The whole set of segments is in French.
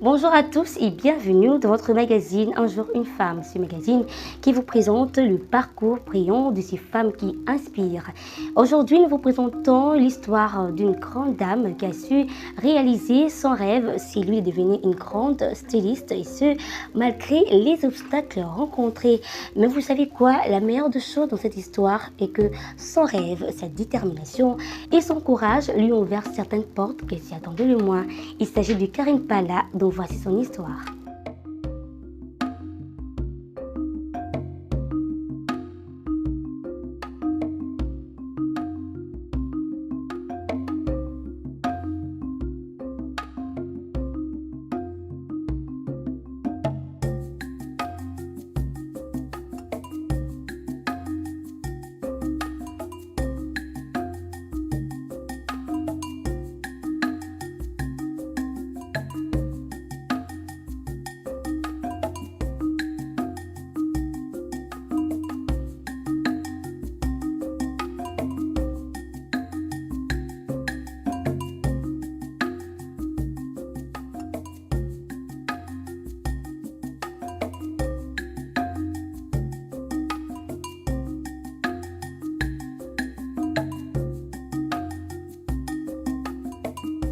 Bonjour à tous et bienvenue dans votre magazine Un jour une femme, ce magazine qui vous présente le parcours brillant de ces femmes qui inspirent. Aujourd'hui, nous vous présentons l'histoire d'une grande dame qui a su réaliser son rêve, c'est lui de devenir une grande styliste et ce, malgré les obstacles rencontrés. Mais vous savez quoi? La meilleure des choses dans cette histoire est que son rêve, sa détermination et son courage lui ont ouvert certaines portes qu'elle s'y attendait le moins. Il s'agit de Karine Palla, dont voici son histoire.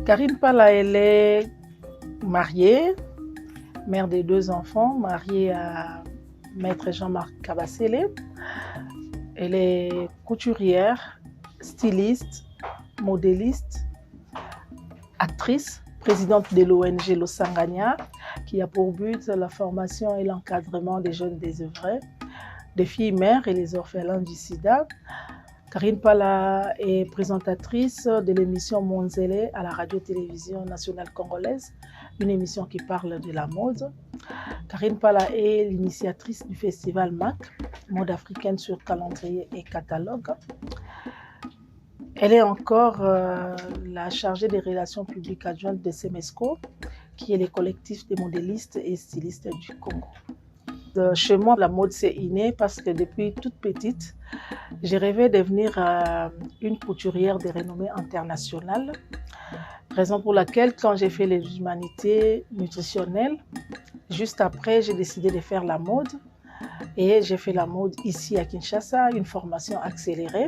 Karine Palla, elle est mariée, mère de 2 enfants, mariée à Maître Jean-Marc Kabasele. Elle est couturière, styliste, modéliste, actrice, présidente de l'ONG Losanganya, qui a pour but la formation et l'encadrement des jeunes désœuvrés, des filles mères et les orphelins du sida. Karine Palla est présentatrice de l'émission Monzele à la radio-télévision nationale congolaise, une émission qui parle de la mode. Karine Palla est l'initiatrice du festival MAC, mode africaine sur calendrier et catalogue. Elle est encore la chargée des relations publiques adjointes de SEMESCO, qui est le collectif des modélistes et stylistes du Congo. Chez moi, la mode c'est inné parce que depuis toute petite, j'ai rêvé de devenir une couturière de renommée internationale. Raison pour laquelle, quand j'ai fait les humanités nutritionnelles, juste après, j'ai décidé de faire la mode. Et j'ai fait la mode ici à Kinshasa, une formation accélérée.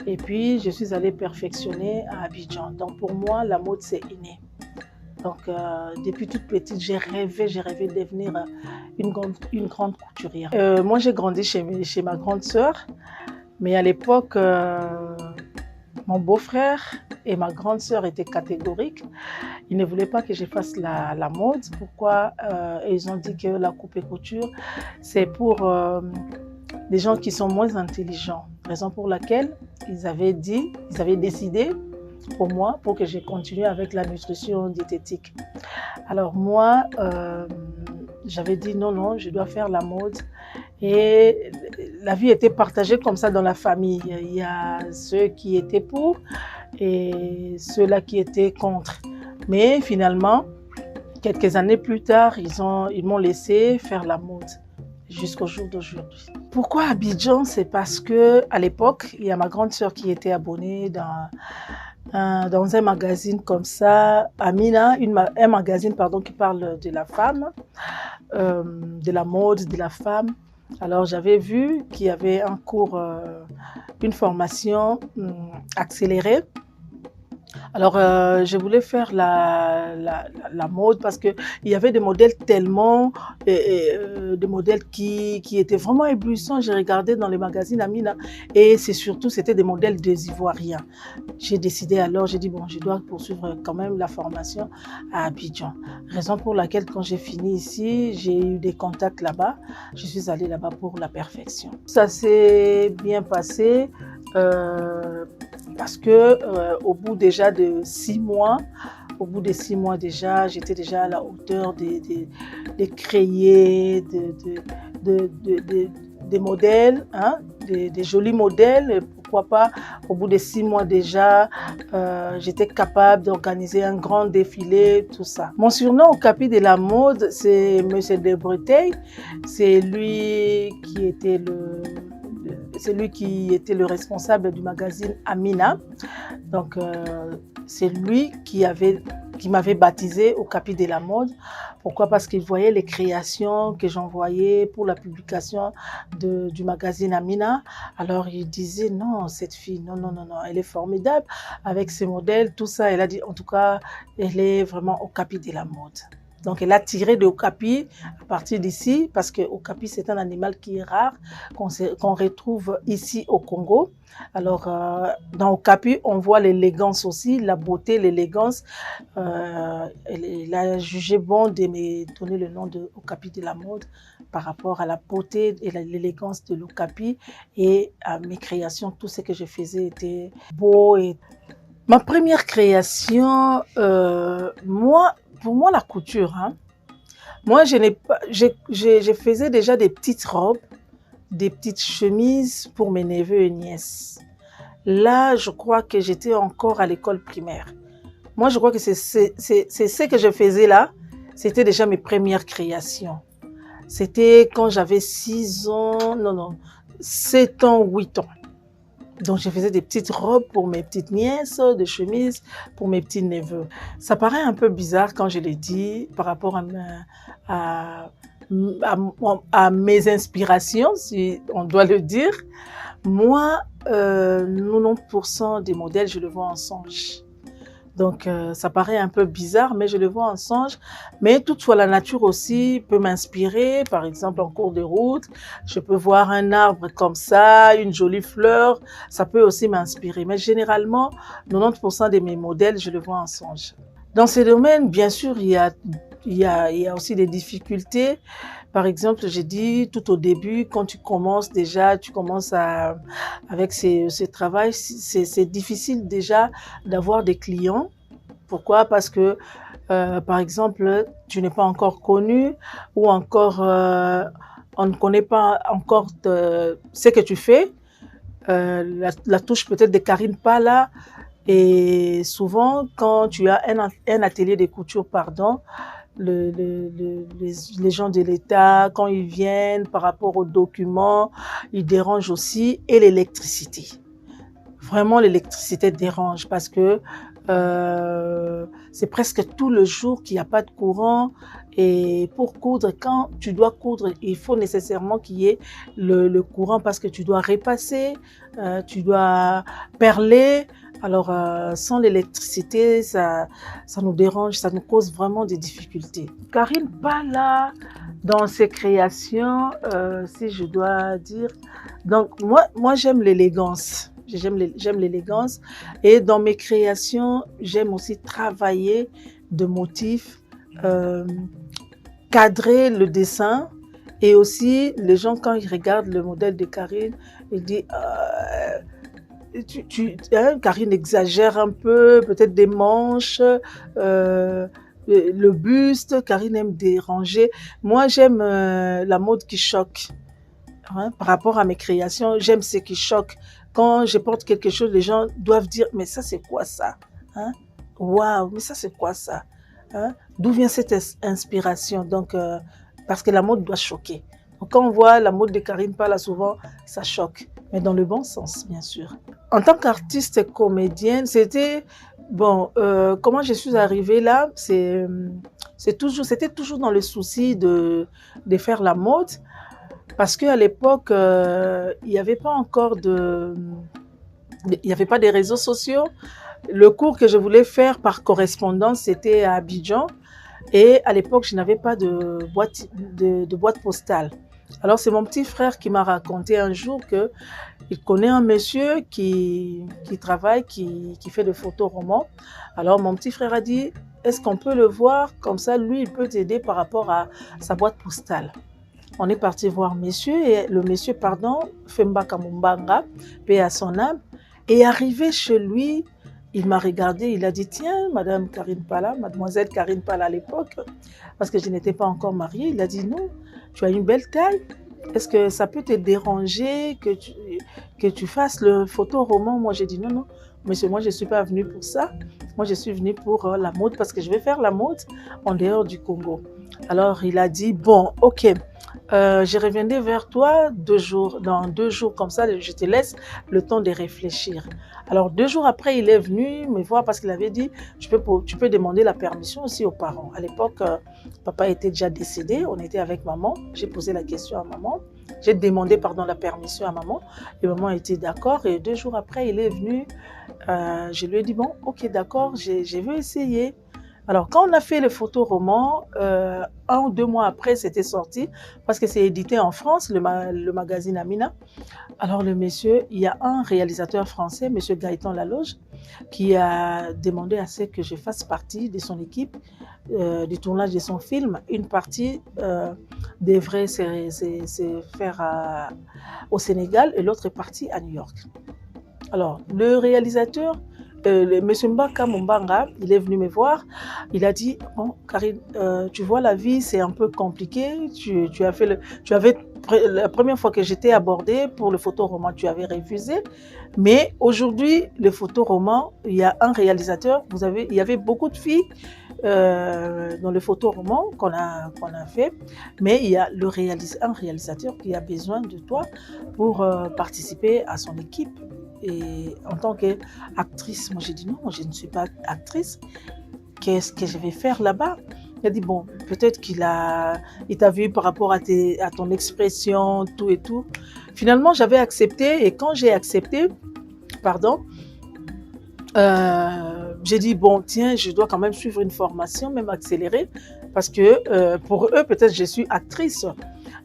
Et puis, je suis allée perfectionner à Abidjan. Donc, pour moi, la mode c'est inné. Donc, depuis toute petite, j'ai rêvé de devenir une grande couturière. Moi, j'ai grandi chez ma grande sœur, mais à l'époque, mon beau-frère et ma grande sœur étaient catégoriques. Ils ne voulaient pas que je fasse la mode. Pourquoi? Ils ont dit que la coupe et couture, c'est pour des gens qui sont moins intelligents. Raison pour laquelle ils avaient décidé pour moi, pour que je continue avec la nutrition diététique. Alors moi, j'avais dit non, je dois faire la mode. Et la vie était partagée comme ça dans la famille. Il y a ceux qui étaient pour et ceux-là qui étaient contre. Mais finalement, quelques années plus tard, ils m'ont laissé faire la mode jusqu'au jour d'aujourd'hui. Pourquoi Abidjan? C'est parce que à l'époque, il y a ma grande sœur qui était abonnée dans un magazine comme ça, Amina, un magazine qui parle de la femme, de la mode, de la femme. Alors j'avais vu qu'il y avait un cours, une formation accélérée. Alors je voulais faire la mode parce qu'il y avait des modèles tellement, des modèles qui étaient vraiment éblouissants. J'ai regardé dans les magazines Amina et c'était des modèles des Ivoiriens. J'ai décidé alors, j'ai dit bon, je dois poursuivre quand même la formation à Abidjan. Raison pour laquelle quand j'ai fini ici, j'ai eu des contacts là-bas. Je suis allée là-bas pour la perfection. Ça s'est bien passé. Parce que au bout déjà de 6 mois, déjà, j'étais déjà à la hauteur des créer des modèles, hein, des jolis modèles. Et pourquoi pas, au bout de 6 mois déjà, j'étais capable d'organiser un grand défilé, tout ça. Mon surnom au Capi de la mode, c'est Monsieur de Breteuil. C'est lui qui était le responsable du magazine Amina. Donc, c'est lui qui avait qui m'avait baptisée Okapi de la mode. Pourquoi? Parce qu'il voyait les créations que j'envoyais pour la publication du magazine Amina. Alors il disait non, cette fille, non, non, non, non, elle est formidable avec ses modèles, tout ça. Elle a dit en tout cas, elle est vraiment Okapi de la mode. Donc elle a tiré de Okapi à partir d'ici, parce que Okapi c'est un animal qui est rare, qu'on retrouve ici au Congo. Alors dans Okapi, on voit l'élégance aussi, la beauté, l'élégance. Elle a jugé bon de me donner le nom de Okapi de la mode par rapport à la beauté et l'élégance de l'Okapi, et à mes créations, tout ce que je faisais était beau. Et ma première création, pour moi, la couture, hein. Moi, je faisais déjà des petites robes, des petites chemises pour mes neveux et nièces. Là, je crois que j'étais encore à l'école primaire. Moi, je crois que c'est ce que je faisais là. C'était déjà mes premières créations. C'était quand j'avais 6 ans, non, 7 ans, 8 ans. Donc, je faisais des petites robes pour mes petites nièces, des chemises pour mes petits neveux. Ça paraît un peu bizarre quand je l'ai dit par rapport à mes inspirations, si on doit le dire. Moi, 90% des modèles, je le vois en songe. Donc, ça paraît un peu bizarre, mais je le vois en songe. Mais toutefois, la nature aussi peut m'inspirer. Par exemple, en cours de route, je peux voir un arbre comme ça, une jolie fleur. Ça peut aussi m'inspirer. Mais généralement, 90% de mes modèles, je le vois en songe. Dans ces domaines, bien sûr, il y a aussi des difficultés. Par exemple, j'ai dit tout au début, quand tu commences avec ce travail, c'est difficile déjà d'avoir des clients. Pourquoi? Parce que, par exemple, tu n'es pas encore connu, ou encore, on ne connaît pas encore ce que tu fais. La touche peut-être de Karine Pala. Et souvent, quand tu as un atelier de couture, les gens de l'État, quand ils viennent par rapport aux documents, ils dérangent aussi, et l'électricité. Vraiment, l'électricité dérange parce que c'est presque tout le jour qu'il n'y a pas de courant. Et pour coudre, quand tu dois coudre, il faut nécessairement qu'il y ait le courant, parce que tu dois repasser, tu dois perler. Alors, sans l'électricité, ça nous dérange, ça nous cause vraiment des difficultés. Karine Pala, dans ses créations, si je dois dire, donc moi j'aime l'élégance. J'aime l'élégance, et dans mes créations, j'aime aussi travailler de motifs, cadrer le dessin, et aussi les gens, quand ils regardent le modèle de Karine, ils disent Karine exagère un peu, peut-être des manches, le buste. Karine aime déranger. Moi, j'aime la mode qui choque. Hein, par rapport à mes créations, j'aime ce qui choque. Quand je porte quelque chose, les gens doivent dire « mais ça, c'est quoi ça, hein? Waouh, mais ça, c'est quoi ça, hein? D'où vient cette inspiration ?» Donc, parce que la mode doit choquer. Donc, quand on voit la mode de Karine Pala, souvent, ça choque. Mais dans le bon sens, bien sûr. En tant qu'artiste et comédienne, c'était... Bon, comment je suis arrivée là, c'était toujours dans le souci de faire la mode. Parce qu'à l'époque, il n'y avait pas encore il n'y avait pas des réseaux sociaux. Le cours que je voulais faire par correspondance, c'était à Abidjan. Et à l'époque, je n'avais pas de boîte postale. Alors, c'est mon petit frère qui m'a raconté un jour qu'il connaît un monsieur qui travaille, qui fait des photoromans. Alors, mon petit frère a dit, est-ce qu'on peut le voir? Comme ça, lui, il peut t'aider par rapport à sa boîte postale. On est parti voir monsieur, et le monsieur, Femba Kamumbanga, paix à son âme, est arrivé chez lui. Il m'a regardé, il a dit, tiens, Madame Karine Pala, Mademoiselle Karine Pala à l'époque, parce que je n'étais pas encore mariée, il a dit, non, tu as une belle taille, est-ce que ça peut te déranger que tu fasses le photoroman? Moi, j'ai dit, non, non, monsieur, moi, je ne suis pas venue pour ça. Moi, je suis venue pour la mode, parce que je vais faire la mode en dehors du Congo. Alors, il a dit, bon, ok, Je reviendrai vers toi 2 jours, dans 2 jours comme ça, je te laisse le temps de réfléchir. Alors 2 jours après, il est venu me voir parce qu'il avait dit, tu peux demander la permission aussi aux parents. À l'époque, papa était déjà décédé, on était avec maman, j'ai posé la question à maman, j'ai demandé pardon, la permission à maman, et maman était d'accord, et 2 jours après, il est venu, je lui ai dit, bon, ok, d'accord, je veux essayer. Alors, quand on a fait le photoroman, 1 ou 2 mois après, c'était sorti, parce que c'est édité en France, le magazine Amina. Alors, le monsieur, il y a un réalisateur français, monsieur Gaëtan Laloge, qui a demandé à ce que je fasse partie de son équipe, du tournage de son film. Une partie devrait se faire au Sénégal et l'autre partie à New York. Alors, le réalisateur, M. Mbaka Mumbanga, il est venu me voir. Il a dit, bon, Karine, tu vois, la vie, c'est un peu compliqué. La première fois que j'étais abordée pour le photoroman, tu avais refusé. Mais aujourd'hui, le photoroman, il y a un réalisateur. Il y avait beaucoup de filles dans le photoroman qu'on a fait. Mais il y a un réalisateur qui a besoin de toi pour participer à son équipe. Et en tant qu'actrice, moi j'ai dit non, je ne suis pas actrice. Qu'est-ce que je vais faire là-bas? Il a dit bon, peut-être il t'a vu par rapport à ton expression, tout et tout. Finalement, j'avais accepté et quand j'ai accepté, pardon, j'ai dit bon, tiens, je dois quand même suivre une formation, même accélérée, parce que pour eux, peut-être je suis actrice.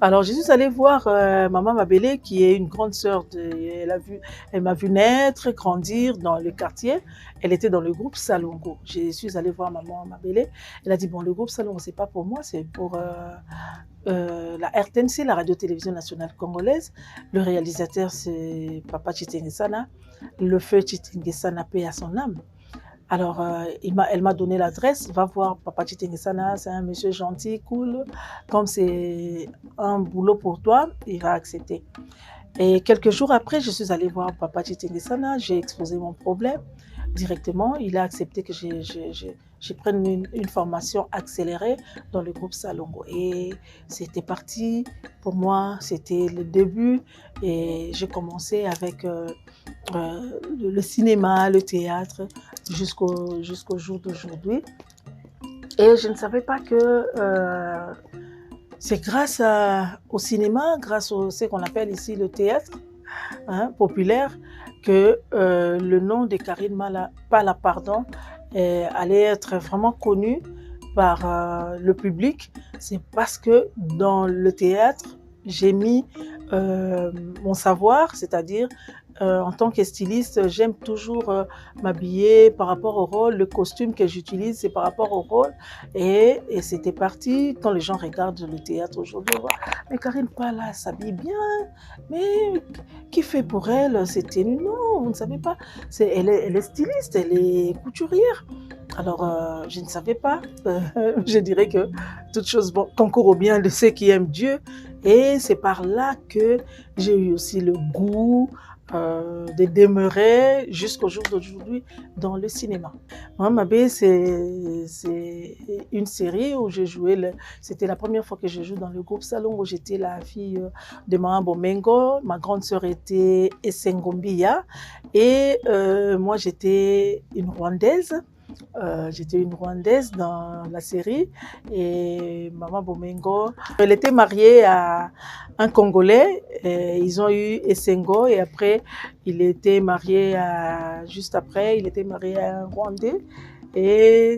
Alors, je suis allée voir Maman Mabélé, qui est une grande sœur. Elle m'a vu naître, grandir dans le quartier. Elle était dans le groupe Salongo. Je suis allée voir Maman Mabélé. Elle a dit, bon, le groupe Salongo, c'est pas pour moi, c'est pour la RTNC, la Radio-Télévision Nationale Congolaise. Le réalisateur, c'est Papa Chitengesana. Le feu Chitengesana, paix à son âme. Alors, elle m'a donné l'adresse, va voir Papa Chitengesana, c'est un monsieur gentil, cool. Comme c'est un boulot pour toi, il va accepter. Et quelques jours après, je suis allée voir Papa Chitengesana, j'ai exposé mon problème directement. Il a accepté que je prenne une formation accélérée dans le groupe Salongo. Et c'était parti, pour moi, c'était le début. Et j'ai commencé avec le cinéma, le théâtre, jusqu'au jour d'aujourd'hui. Et je ne savais pas que c'est grâce au cinéma, grâce à ce qu'on appelle ici le théâtre populaire, que le nom de Karine Pala allait être vraiment connu par le public. C'est parce que dans le théâtre, j'ai mis mon savoir, c'est-à-dire en tant que styliste, j'aime toujours m'habiller par rapport au rôle. Le costume que j'utilise, c'est par rapport au rôle. Et c'était parti. Quand les gens regardent le théâtre aujourd'hui, on voit, mais Karine Pala s'habille bien. Mais qui fait pour elle cette tenue? Non, vous ne savez pas. Elle est styliste, elle est couturière. Alors, je ne savais pas. Je dirais que toute chose concourt au bien de ceux qui aiment Dieu. Et c'est par là que j'ai eu aussi le goût de demeurer jusqu'au jour d'aujourd'hui dans le cinéma. Maman Mabé, c'est une série où j'ai joué, c'était la première fois que je joue dans le groupe Salon, où j'étais la fille de Maman Bomengo, ma grande sœur était Essengombia et moi j'étais une Rwandaise. J'étais une Rwandaise dans la série et Maman Bomengo, elle était mariée à un Congolais. Et ils ont eu Essengo et après, juste après, il était marié à un Rwandais. Et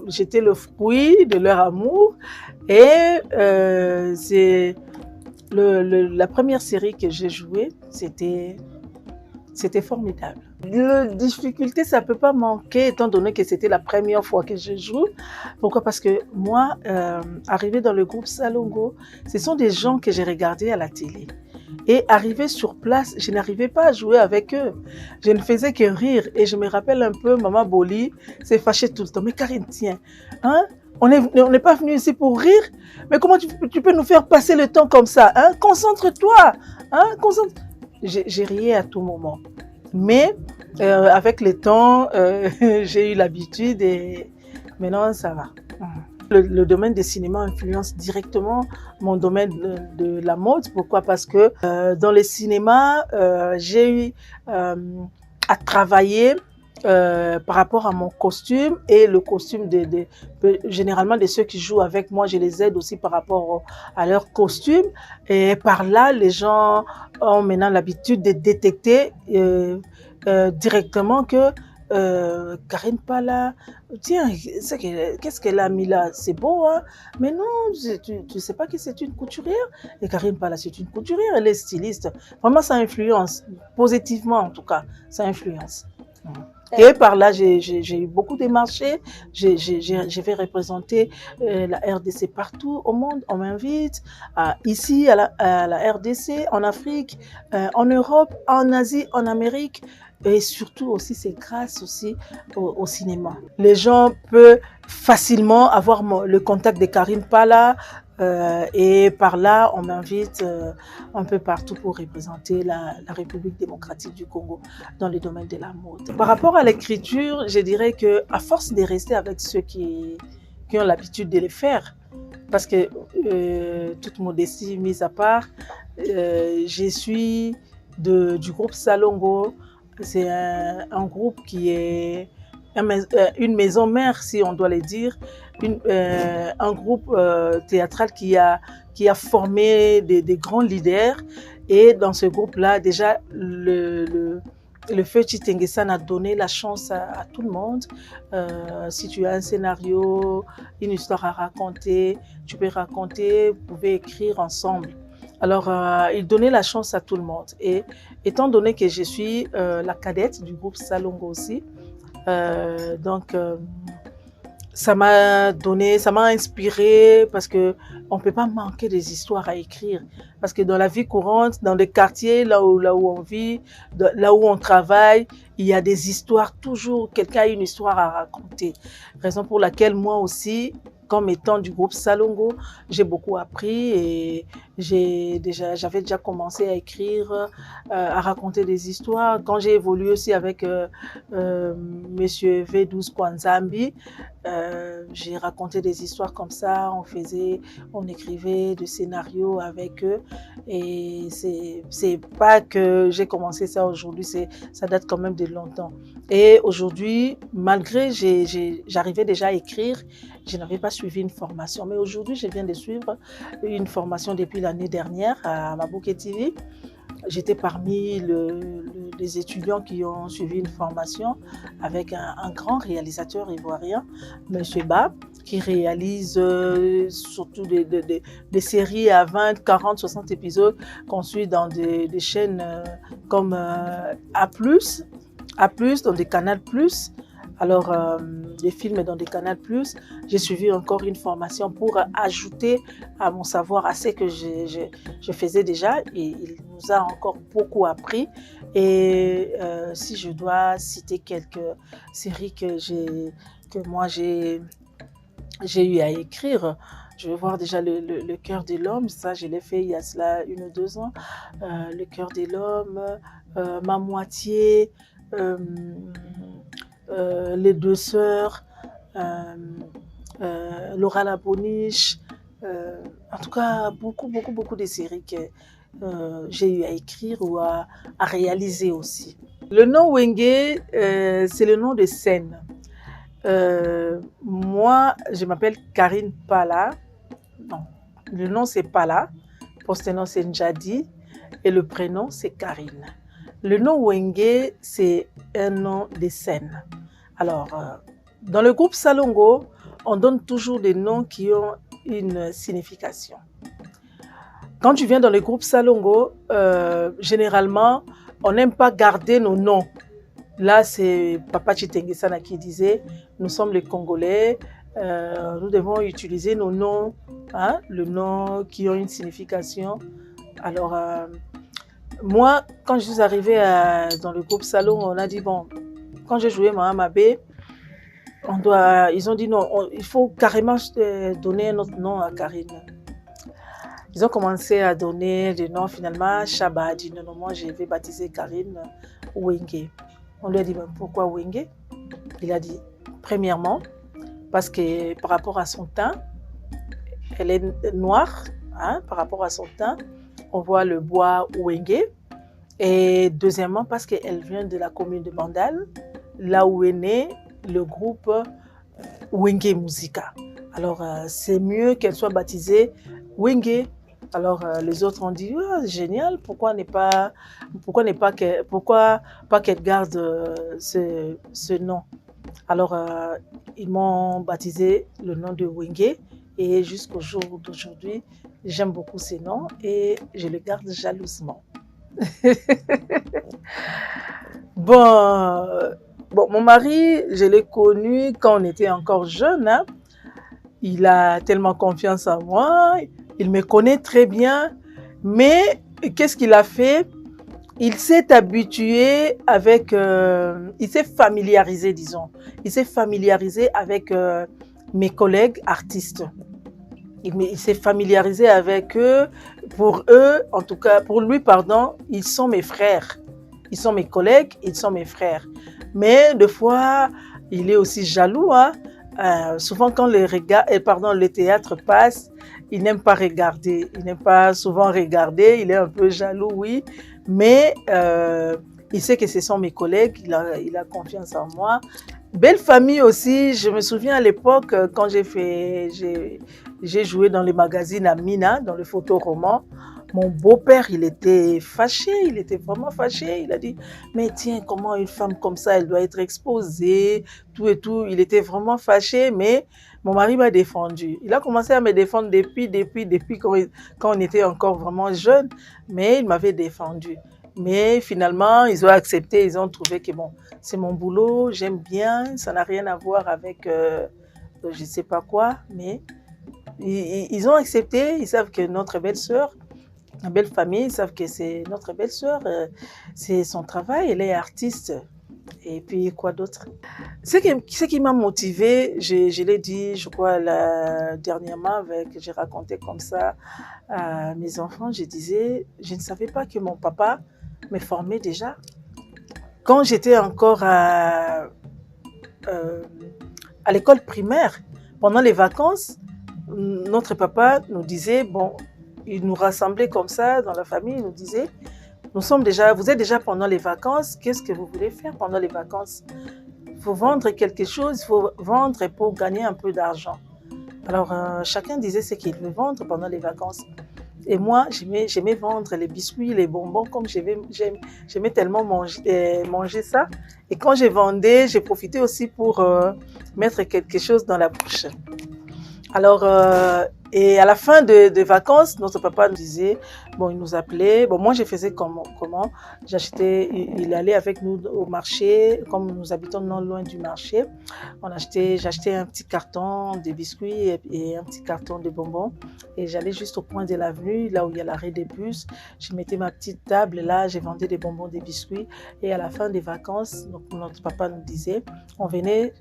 j'étais le fruit de leur amour. Et c'est la première série que j'ai jouée, c'était formidable. La difficulté, ça ne peut pas manquer, étant donné que c'était la première fois que je joue. Pourquoi? Parce que moi, arrivé dans le groupe Salongo, ce sont des gens que j'ai regardés à la télé. Et arrivé sur place, je n'arrivais pas à jouer avec eux. Je ne faisais que rire. Et je me rappelle un peu, Maman Boli s'est fâchée tout le temps. Mais Karine, tiens, hein? On n'est pas venu ici pour rire. Mais comment tu peux nous faire passer le temps comme ça, hein? Concentre-toi, hein? J'ai riais à tout moment. Mais avec le temps, j'ai eu l'habitude et maintenant ça va. Le domaine des cinémas influence directement mon domaine de la mode. Pourquoi? Parce que dans les cinémas, j'ai eu à travailler par rapport à mon costume et le costume généralement de ceux qui jouent avec moi, je les aide aussi par rapport à leur costume. Et par là, les gens ont maintenant l'habitude de détecter directement que Karine Pala, tiens, qu'est-ce qu'elle a mis là? C'est beau, hein? Mais non, tu sais pas que c'est une couturière? Et Karine Pala, c'est une couturière, elle est styliste. Vraiment, ça influence, positivement en tout cas, ça influence. Et par là, j'ai eu beaucoup de marchés. Je vais représenter la RDC partout au monde. On m'invite ici à la RDC, en Afrique, en Europe, en Asie, en Amérique. Et surtout aussi, c'est grâce aussi au cinéma. Les gens peuvent facilement avoir le contact de Karine Pala. Et par là, on m'invite un peu partout pour représenter la République démocratique du Congo dans le domaine de la mode. Par rapport à l'écriture, je dirais que à force de rester avec ceux qui ont l'habitude de le faire, parce que toute modestie mise à part, je suis du groupe Salongo. C'est un groupe qui est une maison mère, si on doit le dire, un groupe théâtral qui a formé des grands leaders. Et dans ce groupe-là, déjà, le feu Chitengesan a donné la chance à tout le monde. Si tu as un scénario, une histoire à raconter, tu peux raconter, vous pouvez écrire ensemble. Alors, il donnait la chance à tout le monde. Et étant donné que je suis la cadette du groupe Salongo aussi, donc ça m'a inspiré parce que on peut pas manquer des histoires à écrire. Parce que dans la vie courante, dans les quartiers, là où on vit, là où on travaille, il y a des histoires, toujours quelqu'un a une histoire à raconter. Raison pour laquelle moi aussi, comme étant du groupe Salongo, j'ai beaucoup appris et j'avais déjà commencé à écrire, à raconter des histoires. Quand j'ai évolué aussi avec Monsieur V12 Kwanzambi, j'ai raconté des histoires comme ça, on écrivait des scénarios avec eux. Et c'est pas que j'ai commencé ça aujourd'hui, ça date quand même de longtemps. Et aujourd'hui, malgré j'arrivais déjà à écrire, je n'avais pas suivi une formation. Mais aujourd'hui, je viens de suivre une formation depuis l'année dernière à Mabouké TV. J'étais parmi les étudiants qui ont suivi une formation avec un grand réalisateur ivoirien, M. Ba, qui réalise surtout des séries à 20, 40, 60 épisodes qu'on suit dans des chaînes comme A+, dans des Canal+. Alors, des films dans des Canal+. J'ai suivi encore une formation pour ajouter à mon savoir à ce que je faisais déjà. Et il nous a encore beaucoup appris. Et si je dois citer quelques séries que moi j'ai eu à écrire, je vais voir déjà le cœur de l'homme. Ça, je l'ai fait il y a cela 1 ou 2 ans. Le cœur de l'homme, Ma moitié, Les deux sœurs, Laura la Boniche, en tout cas beaucoup de séries que j'ai eu à écrire ou à réaliser aussi. Le nom Wenge, c'est le nom de scène. Moi, je m'appelle Karine Pala. Non, le nom c'est Pala, post-nom c'est Njadi et le prénom c'est Karine. Le nom Wenge, c'est un nom de scène. Alors, dans le groupe Salongo, on donne toujours des noms qui ont une signification. Quand tu viens dans le groupe Salongo, généralement, on n'aime pas garder nos noms. Là, c'est Papa Chitengesan qui disait, nous sommes les Congolais, nous devons utiliser nos noms, hein, le nom qui ont une signification. Alors, moi, quand je suis arrivée dans le groupe Salongo, on a dit, bon, quand j'ai joué Mahama B, ils ont dit non, il faut carrément donner notre nom à Karine. Ils ont commencé à donner des noms, finalement, Chaba a dit non, moi je vais baptiser Karine Wenge. On lui a dit, pourquoi Wenge? Il a dit, premièrement, parce que par rapport à son teint, elle est noire, hein, par rapport à son teint, on voit le bois Wenge. Et deuxièmement, parce qu'elle vient de la commune de Bandal, là où est né le groupe Wenge Musica. Alors, c'est mieux qu'elle soit baptisée Wenge. Alors, les autres ont dit, oh, génial, pourquoi pas qu'elle garde ce nom. Alors, ils m'ont baptisé le nom de Wenge et jusqu'au jour d'aujourd'hui, j'aime beaucoup ce nom et je le garde jalousement. Bon, mon mari, je l'ai connu quand on était encore jeune. Hein. Il a tellement confiance en moi, il me connaît très bien, mais qu'est-ce qu'il a fait? Il s'est habitué avec, il s'est familiarisé, disons. Il s'est familiarisé avec mes collègues artistes. Il s'est familiarisé avec eux. Pour eux, en tout cas, pour lui, pardon, ils sont mes frères. Ils sont mes collègues, ils sont mes frères. Mais des fois, il est aussi jaloux. Hein. Souvent, quand le théâtre passe, il n'aime pas regarder. Il n'aime pas souvent regarder. Il est un peu jaloux, oui. Mais il sait que ce sont mes collègues. Il a confiance en moi. Belle famille aussi. Je me souviens à l'époque, quand j'ai joué dans les magazines à Mina, dans le photoroman. Mon beau-père, il était fâché, il était vraiment fâché. Il a dit, mais tiens, comment une femme comme ça, elle doit être exposée, tout et tout. Il était vraiment fâché, mais mon mari m'a défendu. Il a commencé à me défendre depuis quand on était encore vraiment jeunes, mais il m'avait défendu. Mais finalement, ils ont accepté, ils ont trouvé que bon, c'est mon boulot, j'aime bien, ça n'a rien à voir avec je ne sais pas quoi, mais ils ont accepté, ils savent que notre belle-sœur, la belle famille, ils savent que c'est notre belle-sœur, c'est son travail, elle est artiste. Et puis, quoi d'autre? Ce qui m'a motivée, je l'ai dit, je crois, dernièrement, j'ai raconté comme ça à mes enfants, je disais, je ne savais pas que mon papa me formait déjà. Quand j'étais encore à l'école primaire, pendant les vacances, notre papa nous disait, bon, il nous rassemblait comme ça dans la famille, il nous disait, vous êtes déjà pendant les vacances, qu'est-ce que vous voulez faire pendant les vacances? Il faut vendre quelque chose, il faut vendre pour gagner un peu d'argent. Alors, chacun disait ce qu'il veut vendre pendant les vacances. Et moi, j'aimais vendre les biscuits, les bonbons, comme j'aimais tellement manger ça. Et quand je vendais, j'ai profité aussi pour mettre quelque chose dans la bouche. Alors, et à la fin des vacances, notre papa nous disait, bon, il nous appelait, bon, moi je faisais comment? Il allait avec nous au marché, comme nous habitons non loin du marché, j'achetais un petit carton de biscuits et un petit carton de bonbons, et j'allais juste au coin de l'avenue, là où il y a l'arrêt des bus, je mettais ma petite table, là, je vendais des bonbons, des biscuits, et à la fin des vacances, donc, notre papa nous disait, on venait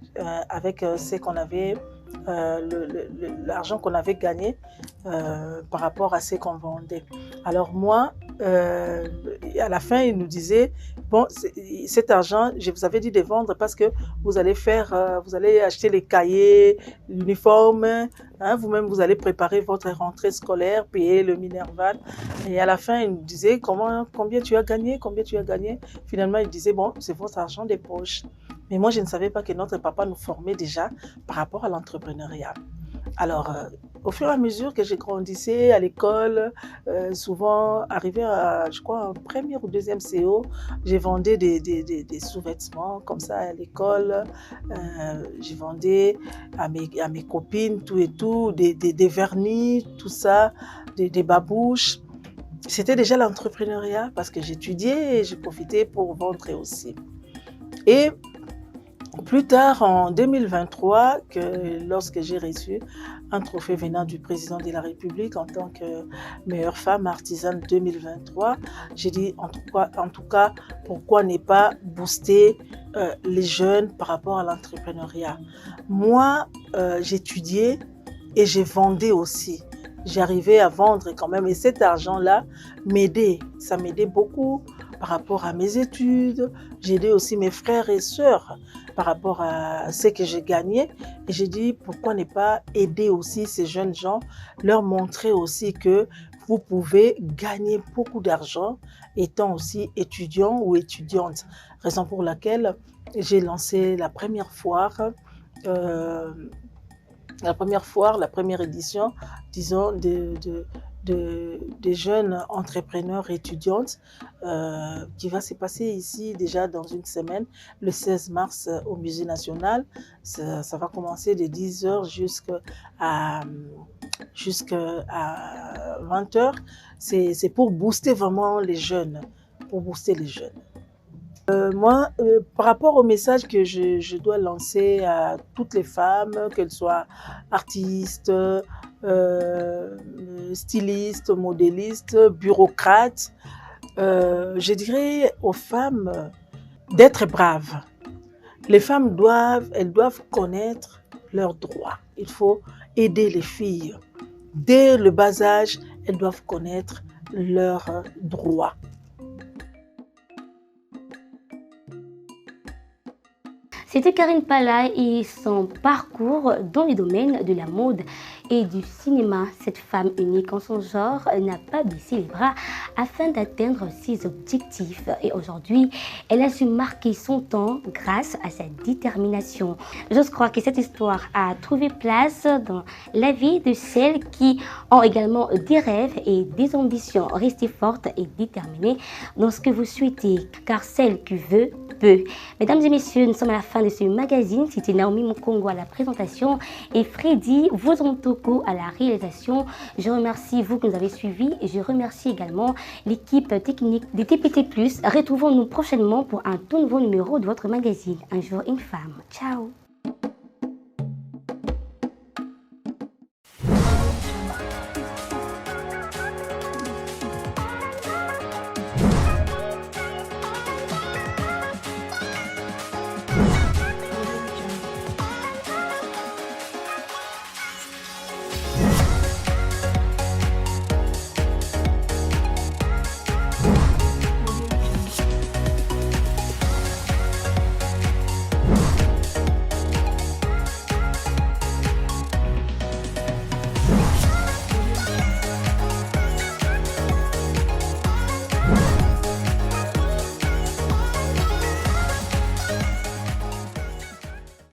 avec ce qu'on avait, l'argent qu'on avait gagné par rapport à ce qu'on vendait. Alors moi, à la fin, il nous disait, bon, cet argent, je vous avais dit de vendre parce que vous allez acheter les cahiers, l'uniforme, hein, vous-même, vous allez préparer votre rentrée scolaire, payer le Minerval. Et à la fin, il nous disait, combien tu as gagné? Finalement, il disait, bon, c'est votre argent des poches. Mais moi, je ne savais pas que notre papa nous formait déjà par rapport à l'entrepreneuriat. Alors, au fur et à mesure que je grandissais à l'école, souvent arrivé à, je crois, en première ou deuxième CO, j'ai vendu des sous-vêtements comme ça à l'école. J'ai vendu à mes copines tout et tout, des vernis, tout ça, des babouches. C'était déjà l'entrepreneuriat parce que j'étudiais et j'ai profité pour vendre aussi. Et plus tard, en 2023, lorsque j'ai reçu un trophée venant du président de la République en tant que meilleure femme artisane 2023, j'ai dit en tout cas, pourquoi ne pas booster les jeunes par rapport à l'entrepreneuriat. Moi, j'étudiais et je vendais aussi. J'arrivais à vendre quand même et cet argent-là m'aidait, ça m'aidait beaucoup par rapport à mes études. J'ai aidé aussi mes frères et sœurs par rapport à ce que j'ai gagné. Et j'ai dit, pourquoi ne pas aider aussi ces jeunes gens, leur montrer aussi que vous pouvez gagner beaucoup d'argent étant aussi étudiant ou étudiante. Raison pour laquelle j'ai lancé la première foire, la première édition, disons, des jeunes entrepreneurs étudiantes qui va se passer ici déjà dans une semaine, le 16 mars au Musée national. Ça va commencer de 10h jusqu'à 20h. C'est pour booster vraiment les jeunes, pour booster les jeunes. Moi, par rapport au message que je dois lancer à toutes les femmes, qu'elles soient artistes, stylistes, modélistes, bureaucrates, je dirais aux femmes d'être braves. Les femmes elles doivent connaître leurs droits. Il faut aider les filles. Dès le bas âge, elles doivent connaître leurs droits. C'était Karine Pala et son parcours dans le domaine de la mode et du cinéma. Cette femme unique en son genre n'a pas baissé les bras afin d'atteindre ses objectifs. Et aujourd'hui, elle a su marquer son temps grâce à sa détermination. Je crois que cette histoire a trouvé place dans la vie de celles qui ont également des rêves et des ambitions. Restez fortes et déterminées dans ce que vous souhaitez, car celle qui veut, peut. Mesdames et messieurs, nous sommes à la fin de ce magazine. C'était Naomi Mukongo à la présentation et Freddy Vozantoko à la réalisation. Je remercie vous qui nous avez suivis et je remercie également l'équipe technique des TPT+. Retrouvons-nous prochainement pour un tout nouveau numéro de votre magazine Un jour une femme. Ciao.